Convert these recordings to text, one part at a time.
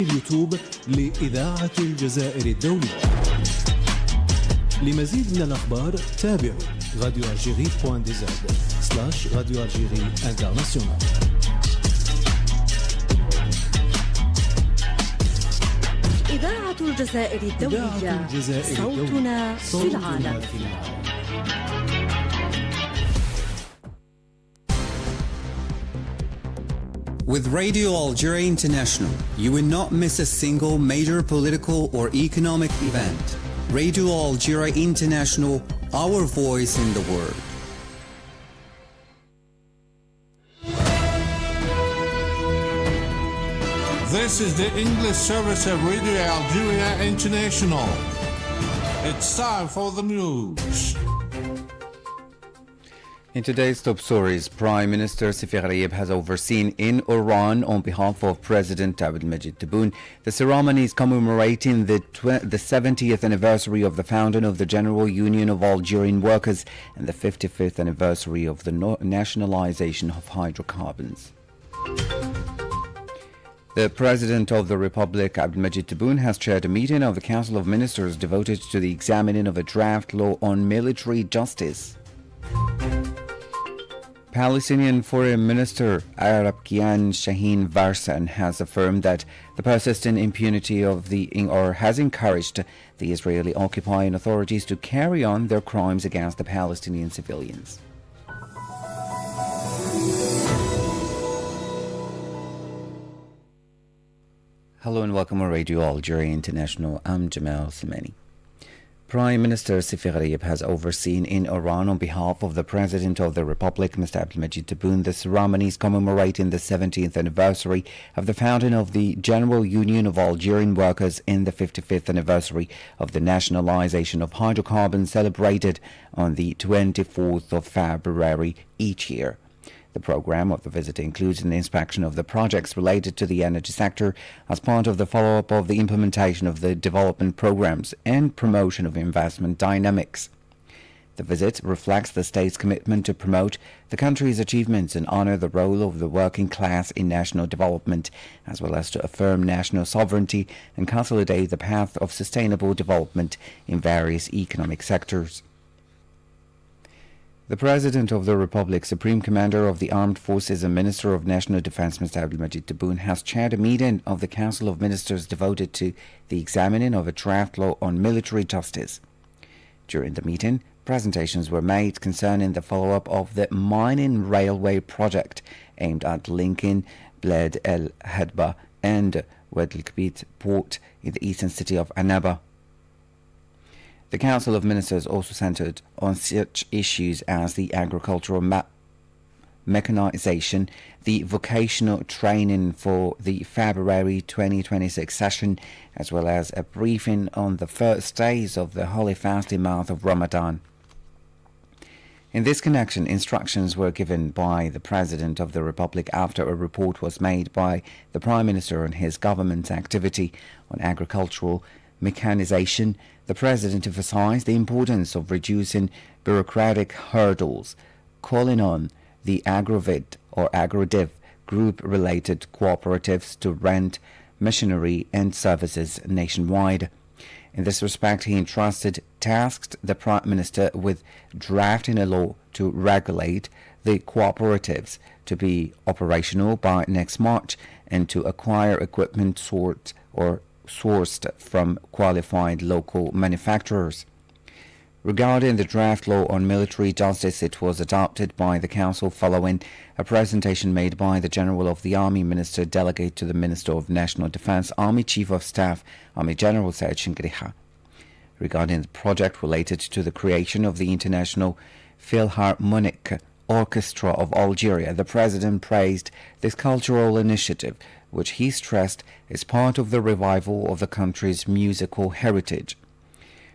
اليوتيوب لإذاعة الجزائر الدولية. لمزيد من الأخبار تابعوا radioalgerie.dz/Radio Algérie International. إذاعة الجزائر الدولية، صوتنا في العالم. With Radio Algeria International, you will not miss a single major political or economic event. Radio Algeria International, our voice in the world. This is the English service of Radio Algeria International. It's time for the news. In today's top stories, Prime Minister Sifir Rayeb has overseen in Iran on behalf of President Abdelmajid Tebboune the ceremonies commemorating the 70th anniversary of the founding of the General Union of Algerian Workers and the 55th anniversary of the nationalization of hydrocarbons. The President of the Republic, Abdelmajid Tebboune, has chaired a meeting of the Council of Ministers devoted to the examining of a draft law on military justice. Palestinian Foreign Minister Arab Kian Shaheen Varsan has affirmed that the persistent impunity of has encouraged the Israeli occupying authorities to carry on their crimes against the Palestinian civilians. Hello and welcome to Radio Algeria International. I'm Jamal Semeni. Prime Minister Sifir Rayeb has overseen in Iran on behalf of the President of the Republic, Mr. Abdelmajid Tebboune, the ceremonies commemorating the 70th anniversary of the founding of the General Union of Algerian Workers and the 55th anniversary of the nationalization of hydrocarbons celebrated on the 24th of February each year. The program of the visit includes an inspection of the projects related to the energy sector as part of the follow-up of the implementation of the development programs and promotion of investment dynamics. The visit reflects the state's commitment to promote the country's achievements and honor the role of the working class in national development, as well as to affirm national sovereignty and consolidate the path of sustainable development in various economic sectors. The President of the Republic, Supreme Commander of the Armed Forces and Minister of National Defense, Mr. Abdelmajid Tebboune, has chaired a meeting of the Council of Ministers devoted to the examining of a draft law on military justice. During the meeting, presentations were made concerning the follow-up of the mining railway project aimed at linking Bled El Hadba and Wed El Kbit port in the eastern city of Annaba. The Council of Ministers also centered on such issues as the agricultural mechanization, the vocational training for the February 2026 session, as well as a briefing on the first days of the holy fasting month of Ramadan. In this connection, instructions were given by the President of the Republic after a report was made by the Prime Minister on his government's activity on agricultural mechanization. The President emphasized the importance of reducing bureaucratic hurdles, calling on the AgroDev group-related cooperatives to rent machinery and services nationwide. In this respect, he tasked the Prime Minister with drafting a law to regulate the cooperatives to be operational by next March and to acquire equipment sourced from qualified local manufacturers. Regarding the draft law on military justice, it was adopted by the Council following a presentation made by the General of the Army, Minister Delegate to the Minister of National Defense, Army Chief of Staff, Army General Said Shinkriha. Regarding the project related to the creation of the International Philharmonic Orchestra of Algeria, the President praised this cultural initiative, which he stressed is part of the revival of the country's musical heritage.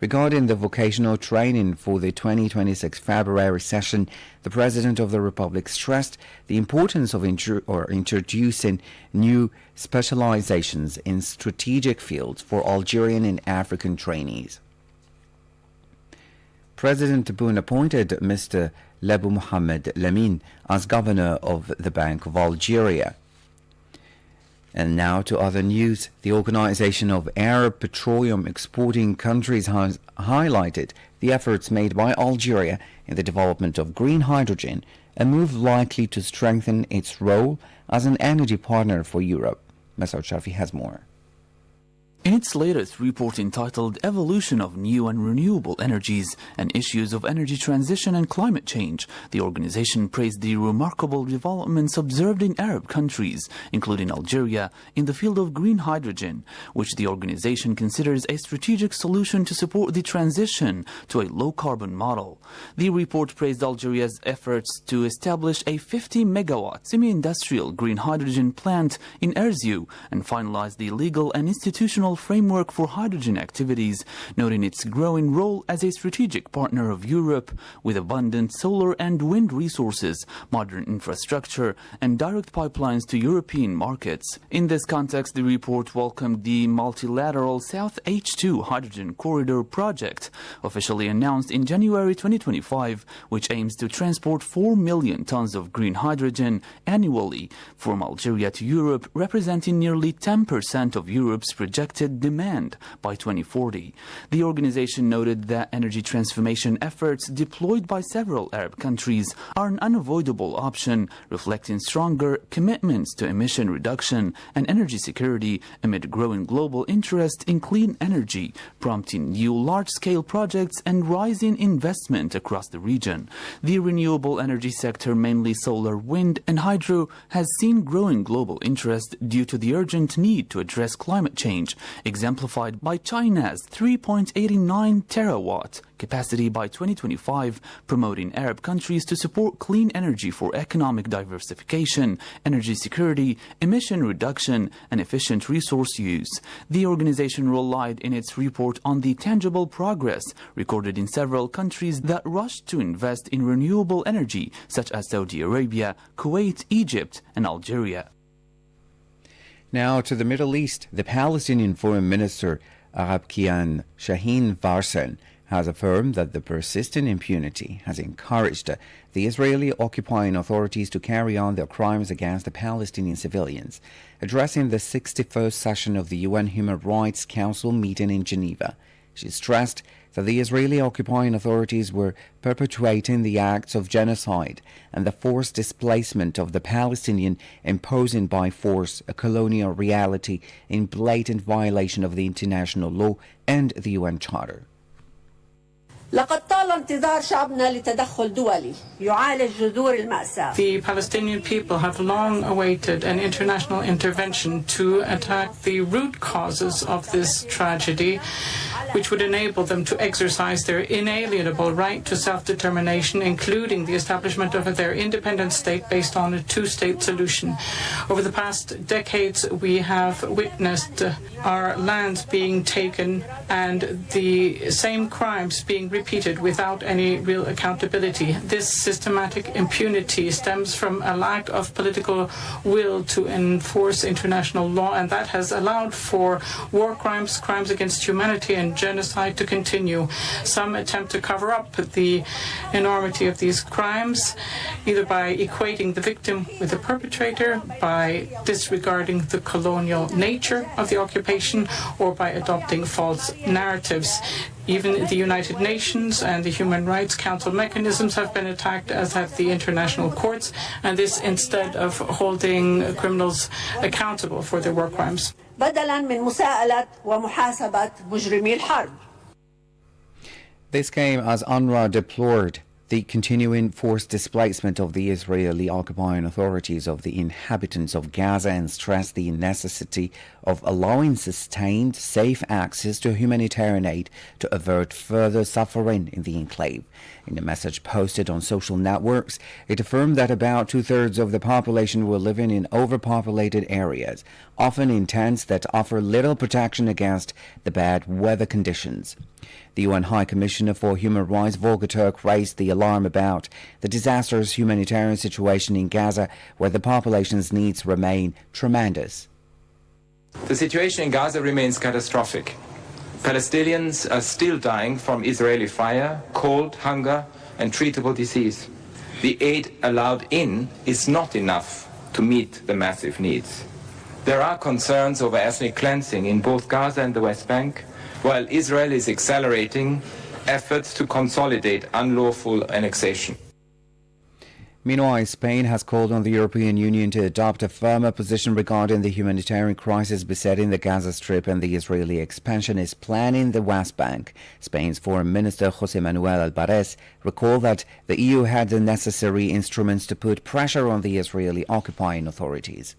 Regarding the vocational training for the 2026 February session, the President of the Republic stressed the importance of introducing new specializations in strategic fields for Algerian and African trainees. President Tebboune appointed Mr. Lebou Mohamed Lamine as governor of the Bank of Algeria. And now to other news. The Organization of Arab Petroleum Exporting Countries has highlighted the efforts made by Algeria in the development of green hydrogen, a move likely to strengthen its role as an energy partner for Europe. Masoud Shafi has more. In its latest report entitled Evolution of New and Renewable Energies and Issues of Energy Transition and Climate Change, the organization praised the remarkable developments observed in Arab countries, including Algeria, in the field of green hydrogen, which the organization considers a strategic solution to support the transition to a low-carbon model. The report praised Algeria's efforts to establish a 50-megawatt semi-industrial green hydrogen plant in Erziou and finalize the legal and institutional framework for hydrogen activities, noting its growing role as a strategic partner of Europe with abundant solar and wind resources, modern infrastructure, and direct pipelines to European markets. In this context, the report welcomed the multilateral South H2 Hydrogen Corridor project, officially announced in January 2025, which aims to transport 4 million tons of green hydrogen annually from Algeria to Europe, representing nearly 10% of Europe's projected demand by 2040. The organization noted that energy transformation efforts deployed by several Arab countries are an unavoidable option, reflecting stronger commitments to emission reduction and energy security amid growing global interest in clean energy, prompting new large-scale projects and rising investment across the region. The renewable energy sector, mainly solar, wind, and hydro, has seen growing global interest due to the urgent need to address climate change, exemplified by China's 3.89 terawatt capacity by 2025, promoting Arab countries to support clean energy for economic diversification, energy security, emission reduction, and efficient resource use. The organization relied in its report on the tangible progress recorded in several countries that rushed to invest in renewable energy, such as Saudi Arabia, Kuwait, Egypt, and Algeria. Now to the Middle East. The Palestinian Foreign Minister Arabkian Shaheen Varsan has affirmed that the persistent impunity has encouraged the Israeli occupying authorities to carry on their crimes against the Palestinian civilians. Addressing the 61st session of the UN Human Rights Council meeting in Geneva, she stressed that the Israeli occupying authorities were perpetuating the acts of genocide and the forced displacement of the Palestinian, imposing by force a colonial reality in blatant violation of the international law and the UN Charter. لقد طال انتظار شعبنا لتدخل دولي يعالج جذور المأساة. The Palestinian people have long awaited an international intervention to attack the root causes of this tragedy, which would enable them to exercise their inalienable right to self-determination, including the establishment of their independent state based on a two-state solution. Over the past decades, we have witnessed our lands being taken and the same crimes being repeated without any real accountability. This systematic impunity stems from a lack of political will to enforce international law, and that has allowed for war crimes, crimes against humanity, and genocide to continue. Some attempt to cover up the enormity of these crimes, either by equating the victim with the perpetrator, by disregarding the colonial nature of the occupation, or by adopting false narratives. Even the United Nations and the Human Rights Council mechanisms have been attacked, as have the international courts, and this instead of holding criminals accountable for their war crimes. بدلاً من مساءلة ومحاسبة مجرمي الحرب. This came as UNRWA deplored the continuing forced displacement of the Israeli occupying authorities of the inhabitants of Gaza and stressed the necessity of allowing sustained, safe access to humanitarian aid to avert further suffering in the enclave. In a message posted on social networks, it affirmed that about two-thirds of the population were living in overpopulated areas, often in tents that offer little protection against the bad weather conditions. The UN High Commissioner for Human Rights, Volker Turk, raised the alarm about the disastrous humanitarian situation in Gaza, where the population's needs remain tremendous. The situation in Gaza remains catastrophic. Palestinians are still dying from Israeli fire, cold, hunger, and treatable disease. The aid allowed in is not enough to meet the massive needs. There are concerns over ethnic cleansing in both Gaza and the West Bank, while Israel is accelerating efforts to consolidate unlawful annexation. Meanwhile, Spain has called on the European Union to adopt a firmer position regarding the humanitarian crisis besetting the Gaza Strip and the Israeli expansionist plan in the West Bank. Spain's Foreign Minister José Manuel Álvarez recalled that the EU had the necessary instruments to put pressure on the Israeli occupying authorities.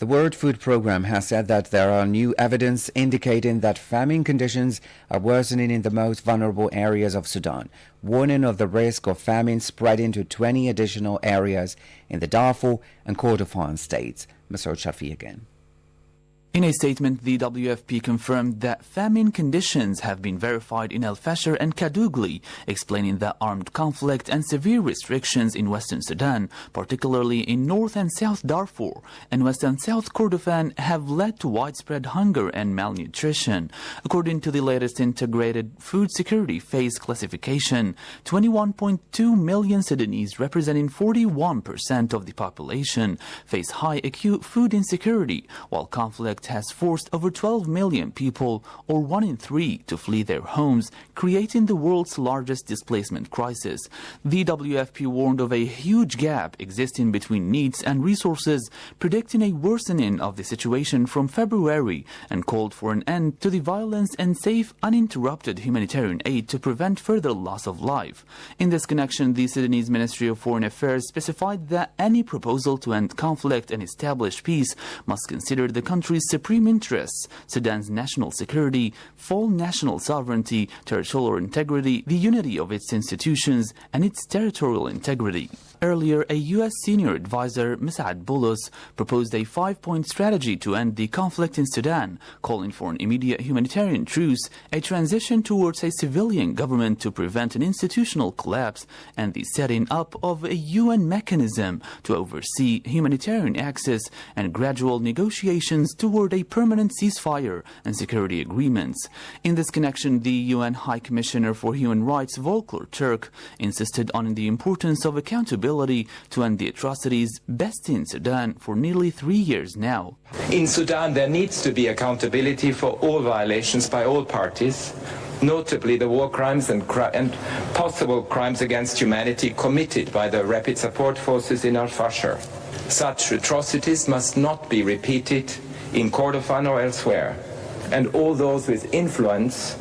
The World Food Programme has said that there are new evidence indicating that famine conditions are worsening in the most vulnerable areas of Sudan, warning of the risk of famine spreading to 20 additional areas in the Darfur and Kordofan states. Masoud Shafi again. In a statement, the WFP confirmed that famine conditions have been verified in El Fasher and Kadugli, explaining that armed conflict and severe restrictions in Western Sudan, particularly in North and South Darfur and West and South Kordofan, have led to widespread hunger and malnutrition. According to the latest integrated food security phase classification, 21.2 million Sudanese, representing 41% of the population, face high acute food insecurity, while conflict has forced over 12 million people, or 1 in 3, to flee their homes, creating the world's largest displacement crisis. The WFP warned of a huge gap existing between needs and resources, predicting a worsening of the situation from February, and called for an end to the violence and safe, uninterrupted humanitarian aid to prevent further loss of life. In this connection, the Sudanese Ministry of Foreign Affairs specified that any proposal to end conflict and establish peace must consider the country's supreme interests, Sudan's national security, full national sovereignty, territorial integrity, the unity of its institutions, and its territorial integrity. Earlier, a U.S. senior advisor, Mis'ad Boulos, proposed a 5-point strategy to end the conflict in Sudan, calling for an immediate humanitarian truce, a transition towards a civilian government to prevent an institutional collapse, and the setting up of a UN mechanism to oversee humanitarian access and gradual negotiations toward a permanent ceasefire and security agreements. In this connection, the UN High Commissioner for Human Rights, Volker Turk, insisted on the importance of accountability to end the atrocities besting Sudan for nearly 3 years now. In Sudan, there needs to be accountability for all violations by all parties, notably the war crimes and possible crimes against humanity committed by the Rapid Support Forces in Al-Fasher. Such atrocities must not be repeated in Kordofan or elsewhere, and all those with influence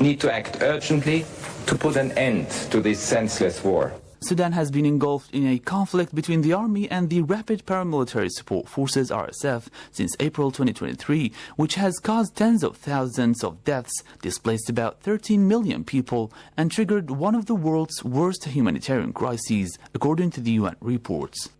need to act urgently to put an end to this senseless war. Sudan has been engulfed in a conflict between the army and the Rapid Paramilitary Support Forces (RSF) since April 2023, which has caused tens of thousands of deaths, displaced about 13 million people, and triggered one of the world's worst humanitarian crises, according to the UN reports.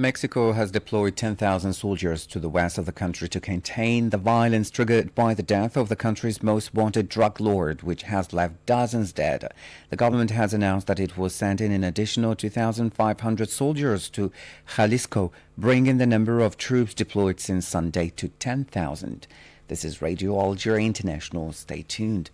Mexico has deployed 10,000 soldiers to the west of the country to contain the violence triggered by the death of the country's most wanted drug lord, which has left dozens dead. The government has announced that it will send in an additional 2,500 soldiers to Jalisco, bringing the number of troops deployed since Sunday to 10,000. This is Radio Algeria International. Stay tuned.